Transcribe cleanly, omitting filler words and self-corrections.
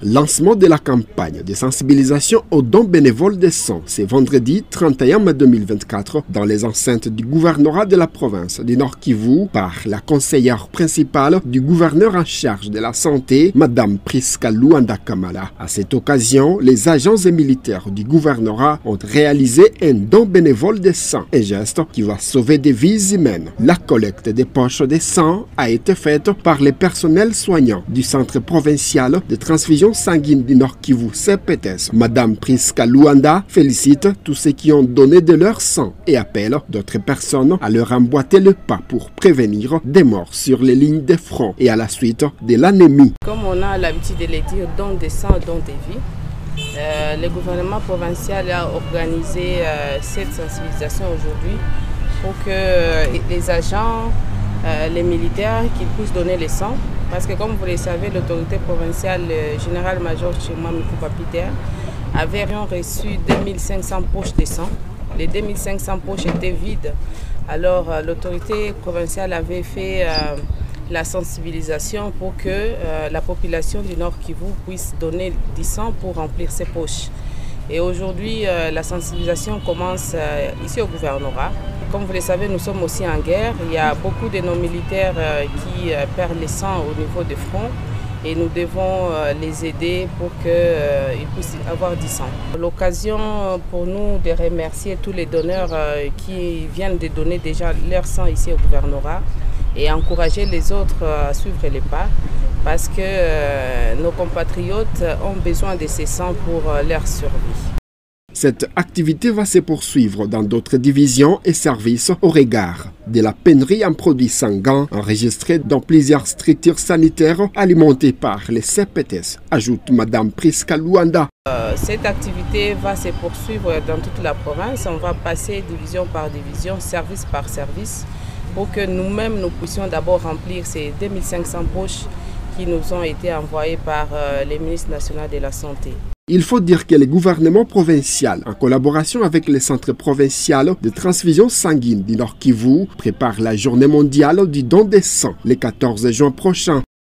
Lancement de la campagne de sensibilisation aux dons bénévoles de sang. C'est vendredi 31 mai 2024 dans les enceintes du gouvernorat de la province du Nord Kivu par la conseillère principale du gouverneur en charge de la santé, Madame Priska Luanda Kamala. À cette occasion, les agents et militaires du gouvernorat ont réalisé un don bénévole de sang, un geste qui va sauver des vies humaines. La collecte des poches de sang a été faite par les personnels soignants du centre provincial de transfusion sanguine du Nord Kivu, CPTS. Madame Priska Luanda félicite tous ceux qui ont donné de leur sang et appelle d'autres personnes à leur emboîter le pas pour prévenir des morts sur les lignes de front et à la suite de l'anémie. Comme on a l'habitude de le dire, don de sang, don de vie. Le gouvernement provincial a organisé cette sensibilisation aujourd'hui pour que les agents, les militaires, qu'ils puissent donner le sang. Parce que comme vous le savez, l'autorité provinciale, le général-major Chima Mikupa Peter, avait reçu 2500 poches de sang. Les 2500 poches étaient vides. Alors l'autorité provinciale avait fait la sensibilisation pour que la population du Nord Kivu puisse donner du sang pour remplir ses poches. Et aujourd'hui, la sensibilisation commence ici au gouvernorat. Comme vous le savez, nous sommes aussi en guerre. Il y a beaucoup de nos militaires qui perdent le sang au niveau du front et nous devons les aider pour qu'ils puissent avoir du sang. L'occasion pour nous de remercier tous les donneurs qui viennent de donner déjà leur sang ici au gouvernorat et encourager les autres à suivre les pas parce que nos compatriotes ont besoin de ces sangs pour leur survie. Cette activité va se poursuivre dans d'autres divisions et services au regard de la pénurie en produits sanguins enregistrés dans plusieurs structures sanitaires alimentées par les CPTS, ajoute Madame Priska Luanda. Cette activité va se poursuivre dans toute la province. On va passer division par division, service par service, pour que nous-mêmes nous puissions d'abord remplir ces 2500 poches qui nous ont été envoyées par les ministres nationaux de la Santé. Il faut dire que le gouvernement provincial, en collaboration avec le centre provincial de transfusion sanguine du Nord Kivu, prépare la journée mondiale du don de sang le 14 juin prochain.